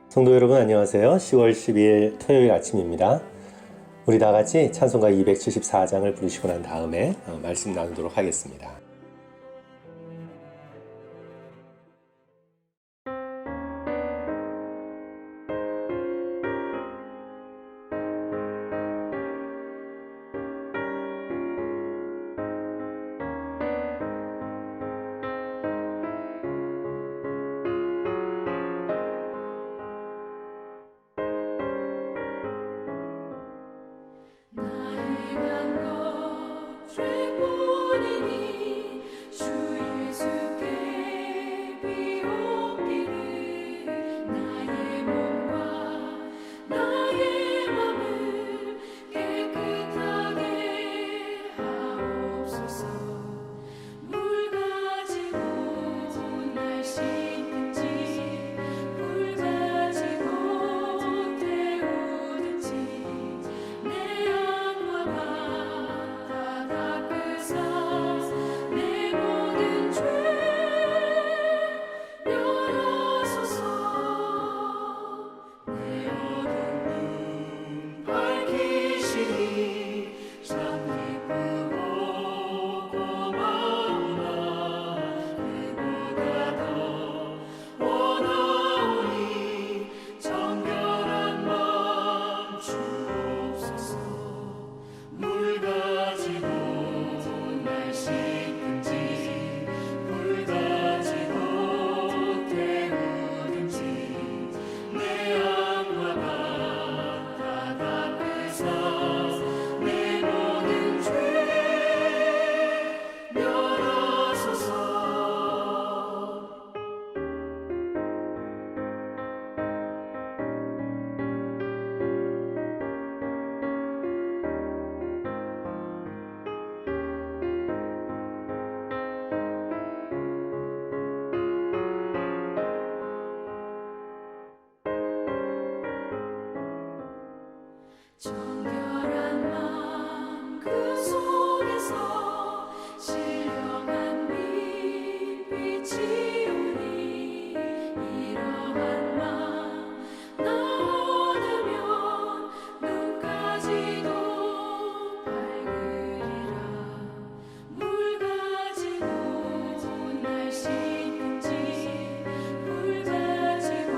성도 여러분 안녕하세요. 10월 12일 토요일 아침입니다. 우리 다 같이 찬송가 274장을 부르시고 난 다음에 말씀 나누도록 하겠습니다. 정결한 마음 그 속에서 신령한 빛이 오니 이러한 마음 나 얻으면 눈까지도 밝으리라. 물 가지고 날 씻든지 불 가지고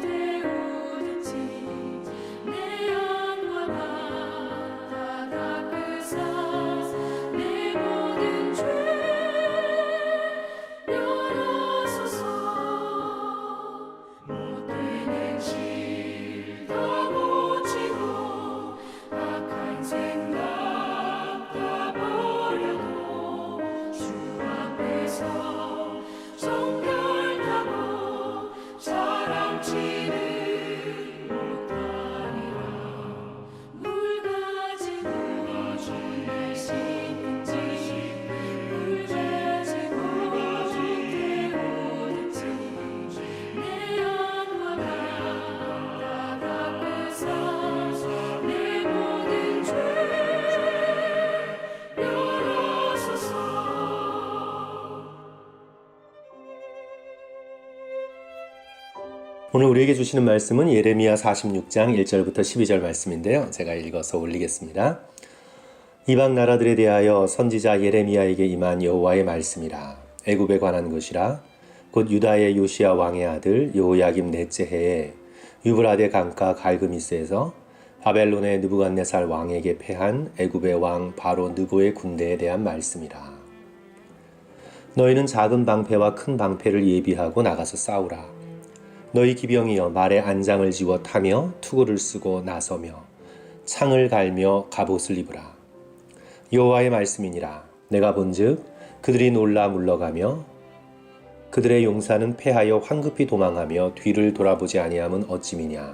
태우든지 내 영과 다 닦으사 내 모든 죄 열어소서. 못된 행실 다 고치고 악한 생각 다 버려도 주 앞에서 정결하고 사랑치는 못하리라. 물 가지고 날 씻든지 불 가지고 태우든지 내 영과 다 닦으사 내 모든 죄 열어소서. 오늘 우리에게 주시는 말씀은 예레미야 46장 1절부터 12절 말씀인데요. 제가 읽어서 올리겠습니다. 이방 나라들에 대하여 선지자 예레미야에게 임한 여호와의 말씀이라. 애굽에 관한 것이라. 곧 유다의 요시야 왕의 아들 여호야김 넷째 해에 유브라데 강가 갈그미스에서 바벨론의 느부갓네살 왕에게 패한 애굽의 왕 바로 느고의 군대에 대한 말씀이라. 너희는 작은 방패와 큰 방패를 예비하고 나가서 싸우라. 너희 기병이여 말에 안장을 지워 타며 투구를 쓰고 나서며 창을 갈며 갑옷을 입으라. 여호와의 말씀이니라. 내가 본즉 그들이 놀라 물러가며 그들의 용사는 패하여 황급히 도망하며 뒤를 돌아보지 아니함은 어찌미냐.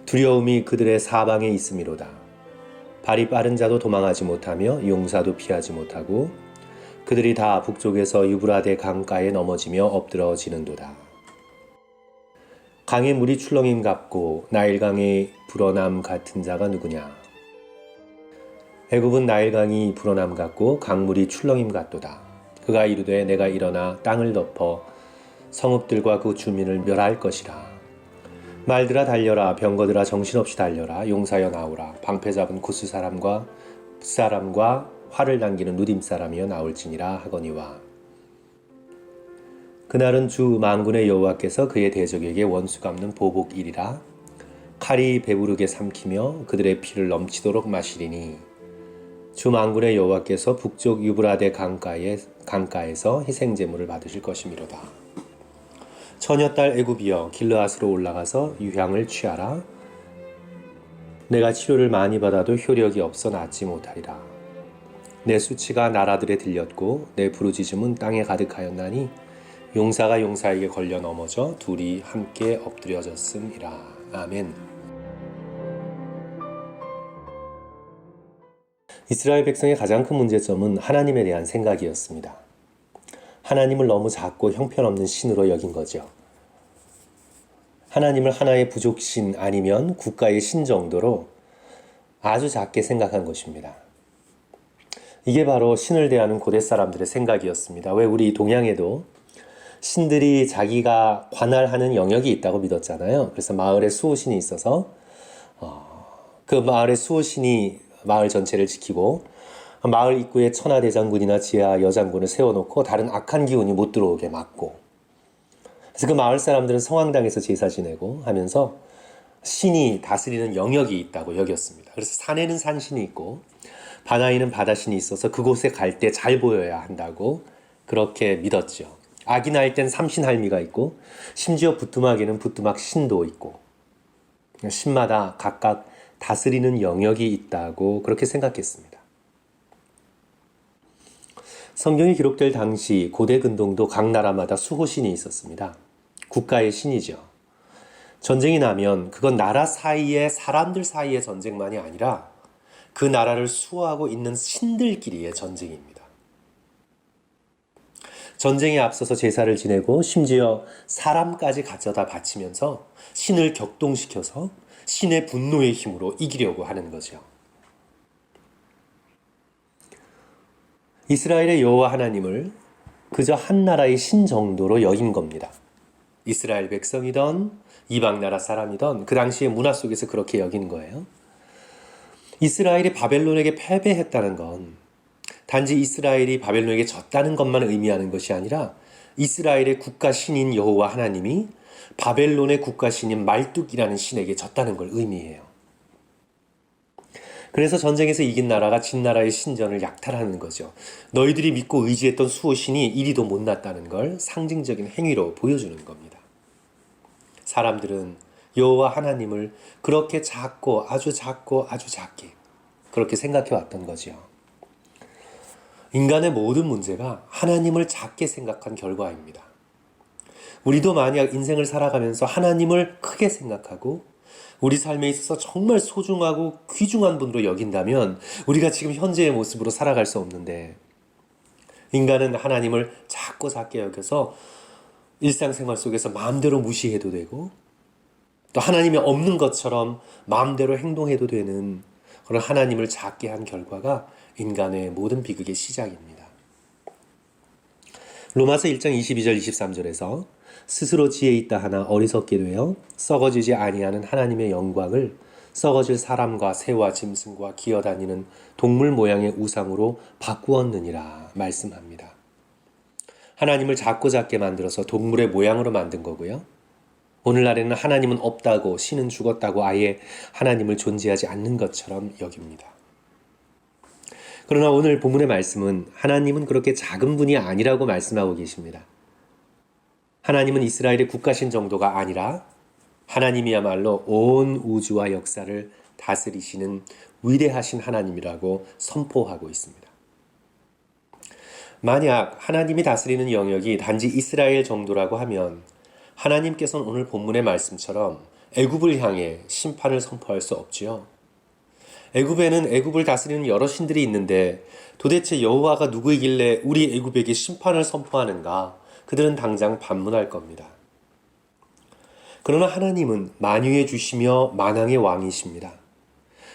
두려움이 그들의 사방에 있음이로다. 발이 빠른 자도 도망하지 못하며 용사도 피하지 못하고 그들이 다 북쪽에서 유브라데 강가에 넘어지며 엎드러지는도다. 강의 물이 출렁임 같고 나일강의 불어남 같은 자가 누구냐? 애굽은 나일강이 불어남 같고 강물이 출렁임 같도다. 그가 이르되 내가 일어나 땅을 덮어 성읍들과 그 주민을 멸할 것이라. 말들아 달려라, 병거들아 정신없이 달려라, 용사여 나오라. 방패 잡은 구스 사람과 붓사람과 활을 당기는 누딤 사람이여 나올지니라 하거니와. 그날은 주 만군의 여호와께서 그의 대적에게 원수 갚는 보복일이라. 칼이 배부르게 삼키며 그들의 피를 넘치도록 마시리니 주 만군의 여호와께서 북쪽 유브라데 강가에서 희생제물을 받으실 것이미로다. 처녀딸 애굽이여 길르앗으로 올라가서 유향을 취하라. 내가 치료를 많이 받아도 효력이 없어 낫지 못하리라. 내 수치가 나라들에 들렸고 내 부르짖음은 땅에 가득하였나니 용사가 용사에게 걸려 넘어져 둘이 함께 엎드려졌음이라. 아멘. 이스라엘 백성의 가장 큰 문제점은 하나님에 대한 생각이었습니다. 하나님을 너무 작고 형편없는 신으로 여긴 거죠. 하나님을 하나의 부족신 아니면 국가의 신 정도로 아주 작게 생각한 것입니다. 이게 바로 신을 대하는 고대 사람들의 생각이었습니다. 왜 우리 동양에도 신들이 자기가 관할하는 영역이 있다고 믿었잖아요. 그래서 마을에 수호신이 있어서 그 마을의 수호신이 마을 전체를 지키고 마을 입구에 천하대장군이나 지하 여장군을 세워놓고 다른 악한 기운이 못 들어오게 막고, 그래서 그 마을 사람들은 성황당에서 제사 지내고 하면서 신이 다스리는 영역이 있다고 여겼습니다. 그래서 산에는 산신이 있고 바다에는 바다신이 있어서 그곳에 갈 때 잘 보여야 한다고 그렇게 믿었죠. 악이 날 땐 삼신할미가 있고 심지어 부뚜막에는 부뚜막 신도 있고 신마다 각각 다스리는 영역이 있다고 그렇게 생각했습니다. 성경이 기록될 당시 고대 근동도 각 나라마다 수호신이 있었습니다. 국가의 신이죠. 전쟁이 나면 그건 나라 사이에 사람들 사이의 전쟁만이 아니라 그 나라를 수호하고 있는 신들끼리의 전쟁입니다. 전쟁에 앞서서 제사를 지내고 심지어 사람까지 가져다 바치면서 신을 격동시켜서 신의 분노의 힘으로 이기려고 하는 거죠. 이스라엘의 여호와 하나님을 그저 한 나라의 신 정도로 여긴 겁니다. 이스라엘 백성이던 이방 나라 사람이던 그 당시의 문화 속에서 그렇게 여긴 거예요. 이스라엘이 바벨론에게 패배했다는 건 단지 이스라엘이 바벨론에게 졌다는 것만 의미하는 것이 아니라 이스라엘의 국가 신인 여호와 하나님이 바벨론의 국가 신인 말뚝이라는 신에게 졌다는 걸 의미해요. 그래서 전쟁에서 이긴 나라가 진 나라의 신전을 약탈하는 거죠. 너희들이 믿고 의지했던 수호신이 이리도 못났다는 걸 상징적인 행위로 보여주는 겁니다. 사람들은 여호와 하나님을 그렇게 작고 아주 작게 그렇게 생각해 왔던 거죠. 인간의 모든 문제가 하나님을 작게 생각한 결과입니다. 우리도 만약 인생을 살아가면서 하나님을 크게 생각하고 우리 삶에 있어서 정말 소중하고 귀중한 분으로 여긴다면 우리가 지금 현재의 모습으로 살아갈 수 없는데, 인간은 하나님을 작게 여겨서 일상생활 속에서 마음대로 무시해도 되고 또 하나님이 없는 것처럼 마음대로 행동해도 되는 그런 하나님을 작게 한 결과가 인간의 모든 비극의 시작입니다. 로마서 1장 22절 23절에서 스스로 지혜 있다 하나 어리석게 되어 썩어지지 아니하는 하나님의 영광을 썩어질 사람과 새와 짐승과 기어다니는 동물 모양의 우상으로 바꾸었느니라 말씀합니다. 하나님을 작게 만들어서 동물의 모양으로 만든 거고요. 오늘날에는 하나님은 없다고, 신은 죽었다고 아예 하나님을 존재하지 않는 것처럼 여깁니다. 그러나 오늘 본문의 말씀은 하나님은 그렇게 작은 분이 아니라고 말씀하고 계십니다. 하나님은 이스라엘의 국가신 정도가 아니라 하나님이야말로 온 우주와 역사를 다스리시는 위대하신 하나님이라고 선포하고 있습니다. 만약 하나님이 다스리는 영역이 단지 이스라엘 정도라고 하면 하나님께서는 오늘 본문의 말씀처럼 애굽을 향해 심판을 선포할 수 없지요. 애굽에는 애굽을 다스리는 여러 신들이 있는데 도대체 여호와가 누구이길래 우리 애굽에게 심판을 선포하는가? 그들은 당장 반문할 겁니다. 그러나 하나님은 만유해 주시며 만왕의 왕이십니다.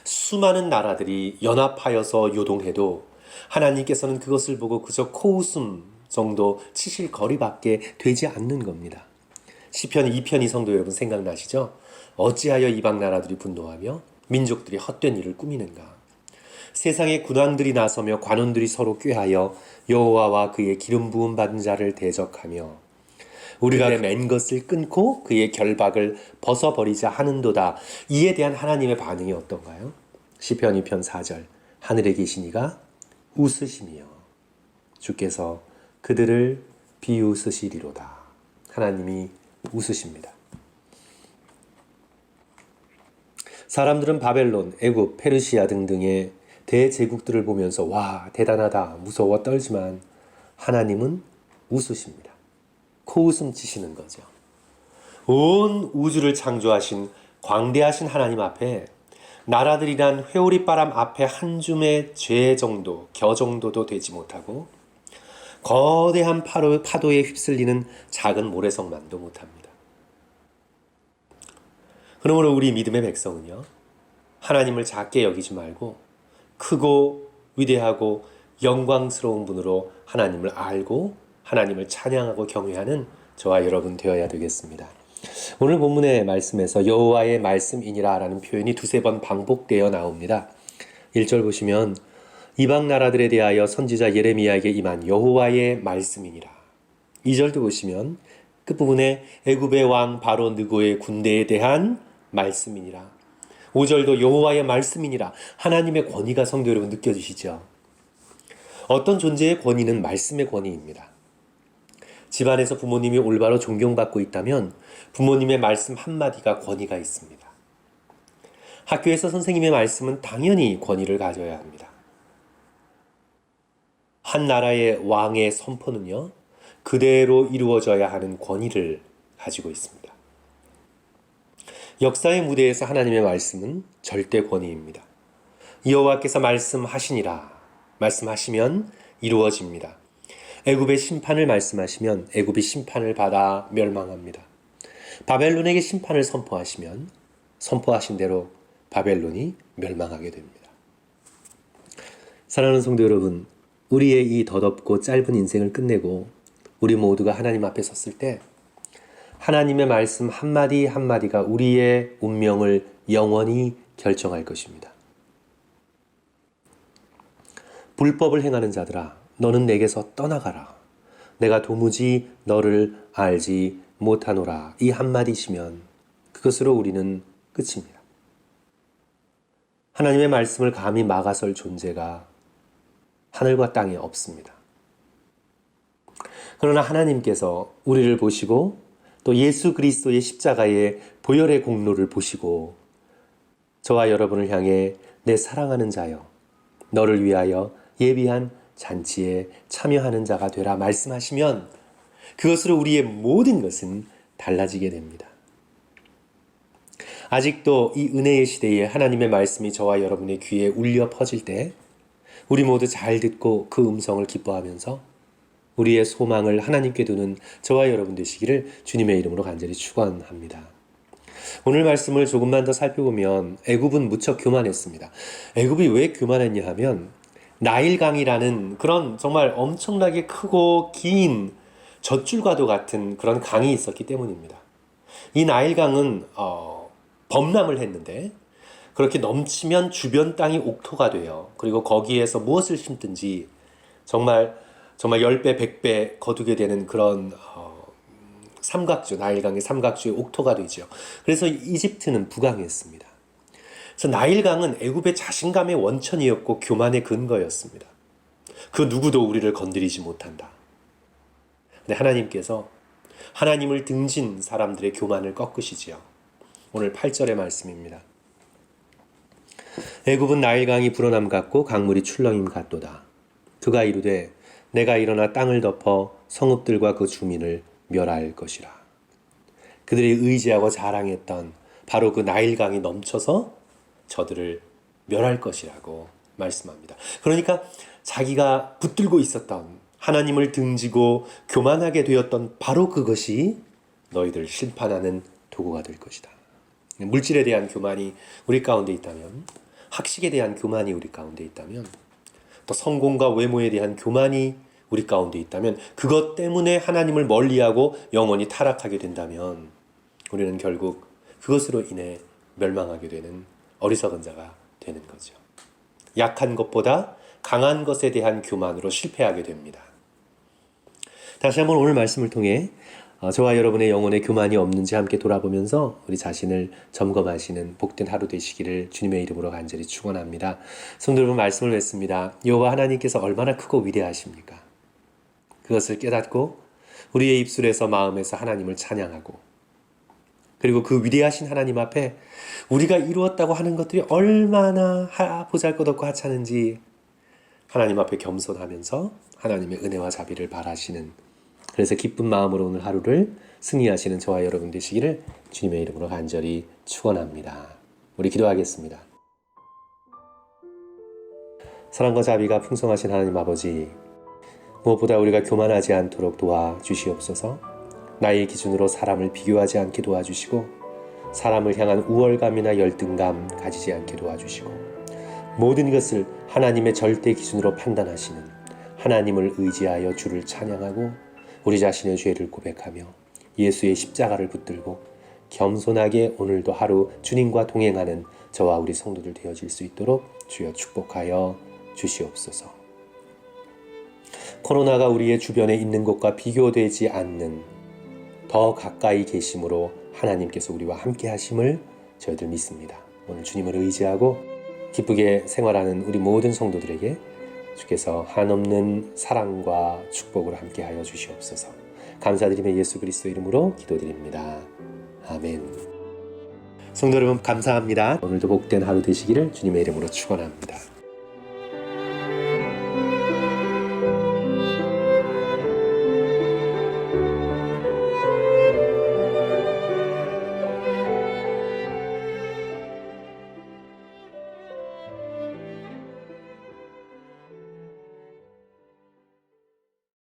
수많은 나라들이 연합하여서 요동해도 하나님께서는 그것을 보고 그저 코웃음 정도 치실 거리밖에 되지 않는 겁니다. 시편 2편이 성도 여러분 생각나시죠? 어찌하여 이방 나라들이 분노하며 민족들이 헛된 일을 꾸미는가? 세상의 군왕들이 나서며 관원들이 서로 꾀하여 여호와와 그의 기름 부음 받은 자를 대적하며 우리가 맨 것을 끊고 그의 결박을 벗어버리자 하는도다. 이에 대한 하나님의 반응이 어떤가요? 시편 2편 4절 하늘에 계신 이가 웃으시며 주께서 그들을 비웃으시리로다. 하나님이 웃으십니다. 사람들은 바벨론, 애굽, 페르시아 등등의 대제국들을 보면서 와 대단하다 무서워 떨지만 하나님은 웃으십니다. 코웃음 치시는 거죠. 온 우주를 창조하신 광대하신 하나님 앞에 나라들이란 회오리바람 앞에 한 줌의 죄 정도, 겨 정도도 되지 못하고 거대한 파도에 휩쓸리는 작은 모래성만도 못합니다. 그러므로 우리 믿음의 백성은요, 하나님을 작게 여기지 말고 크고 위대하고 영광스러운 분으로 하나님을 알고 하나님을 찬양하고 경외하는 저와 여러분 되어야 되겠습니다. 오늘 본문의 말씀에서 여호와의 말씀이니라 라는 표현이 두세 번 반복되어 나옵니다. 1절 보시면 이방 나라들에 대하여 선지자 예레미야에게 임한 여호와의 말씀이니라. 2절도 보시면 끝부분에 애굽의 왕 바로 느고의 군대에 대한 말씀이니라. 5절도 여호와의 말씀이니라. 하나님의 권위가 성도 여러분 느껴지시죠? 어떤 존재의 권위는 말씀의 권위입니다. 집안에서 부모님이 올바로 존경받고 있다면 부모님의 말씀 한마디가 권위가 있습니다. 학교에서 선생님의 말씀은 당연히 권위를 가져야 합니다. 한 나라의 왕의 선포는요, 그대로 이루어져야 하는 권위를 가지고 있습니다. 역사의 무대에서 하나님의 말씀은 절대 권위입니다. 여호와께서 말씀하시니라. 말씀하시면 이루어집니다. 애굽의 심판을 말씀하시면 애굽이 심판을 받아 멸망합니다. 바벨론에게 심판을 선포하시면 선포하신 대로 바벨론이 멸망하게 됩니다. 사랑하는 성도 여러분, 우리의 이 더덥고 짧은 인생을 끝내고 우리 모두가 하나님 앞에 섰을 때 하나님의 말씀 한마디 한마디가 우리의 운명을 영원히 결정할 것입니다. 불법을 행하는 자들아, 너는 내게서 떠나가라. 내가 도무지 너를 알지 못하노라. 이 한마디시면 그것으로 우리는 끝입니다. 하나님의 말씀을 감히 막아설 존재가 하늘과 땅에 없습니다. 그러나 하나님께서 우리를 보시고 또 예수 그리스도의 십자가의 보혈의 공로를 보시고 저와 여러분을 향해 내 사랑하는 자여, 너를 위하여 예비한 잔치에 참여하는 자가 되라 말씀하시면 그것으로 우리의 모든 것은 달라지게 됩니다. 아직도 이 은혜의 시대에 하나님의 말씀이 저와 여러분의 귀에 울려 퍼질 때 우리 모두 잘 듣고 그 음성을 기뻐하면서 우리의 소망을 하나님께 두는 저와 여러분 되시기를 주님의 이름으로 간절히 축원합니다. 오늘 말씀을 조금만 더 살펴보면 애굽은 무척 교만했습니다. 애굽이 왜 교만했냐 하면 나일강이라는 그런 정말 엄청나게 크고 긴 젖줄과도 같은 그런 강이 있었기 때문입니다. 이 나일강은 범람을 했는데 그렇게 넘치면 주변 땅이 옥토가 돼요. 그리고 거기에서 무엇을 심든지 정말 10배, 100배 거두게 되는 그런 삼각주, 나일강의 삼각주의 옥토가 되죠. 그래서 이집트는 부강했습니다. 그래서 나일강은 애굽의 자신감의 원천이었고 교만의 근거였습니다. 그 누구도 우리를 건드리지 못한다. 근데 하나님께서 하나님을 등진 사람들의 교만을 꺾으시지요. 오늘 8절의 말씀입니다. 애굽은 나일강이 불어남 같고 강물이 출렁임 같도다. 그가 이르되 내가 일어나 땅을 덮어 성읍들과 그 주민을 멸할 것이라. 그들이 의지하고 자랑했던 바로 그 나일강이 넘쳐서 저들을 멸할 것이라고 말씀합니다. 그러니까 자기가 붙들고 있었던 하나님을 등지고 교만하게 되었던 바로 그것이 너희들 심판하는 도구가 될 것이다. 물질에 대한 교만이 우리 가운데 있다면, 학식에 대한 교만이 우리 가운데 있다면, 또 성공과 외모에 대한 교만이 우리 가운데 있다면, 그것 때문에 하나님을 멀리하고 영원히 타락하게 된다면 우리는 결국 그것으로 인해 멸망하게 되는 어리석은 자가 되는 거죠. 약한 것보다 강한 것에 대한 교만으로 실패하게 됩니다. 다시 한번 오늘 말씀을 통해 저와 여러분의 영혼에 교만이 없는지 함께 돌아보면서 우리 자신을 점검하시는 복된 하루 되시기를 주님의 이름으로 간절히 축원합니다. 성도 여러분, 말씀을 맺습니다. 여호와 하나님께서 얼마나 크고 위대하십니까? 그것을 깨닫고 우리의 입술에서 마음에서 하나님을 찬양하고, 그리고 그 위대하신 하나님 앞에 우리가 이루었다고 하는 것들이 얼마나 보잘것없고 하찮은지 하나님 앞에 겸손하면서 하나님의 은혜와 자비를 바라시는, 그래서 기쁜 마음으로 오늘 하루를 승리하시는 저와 여러분 되시기를 주님의 이름으로 간절히 축원합니다. 우리 기도하겠습니다. 사랑과 자비가 풍성하신 하나님 아버지, 무엇보다 우리가 교만하지 않도록 도와주시옵소서. 나의 기준으로 사람을 비교하지 않게 도와주시고, 사람을 향한 우월감이나 열등감 가지지 않게 도와주시고, 모든 것을 하나님의 절대 기준으로 판단하시는 하나님을 의지하여 주를 찬양하고, 우리 자신의 죄를 고백하며 예수의 십자가를 붙들고 겸손하게 오늘도 하루 주님과 동행하는 저와 우리 성도들 되어질 수 있도록 주여 축복하여 주시옵소서. 코로나가 우리의 주변에 있는 것과 비교되지 않는 더 가까이 계심으로 하나님께서 우리와 함께 하심을 저희들 믿습니다. 오늘 주님을 의지하고 기쁘게 생활하는 우리 모든 성도들에게 주께서 한없는 사랑과 축복을 함께하여 주시옵소서. 감사드리며 예수 그리스도 이름으로 기도드립니다. 아멘. 성도 여러분, 감사합니다. 오늘도 복된 하루 되시기를 주님의 이름으로 축원합니다.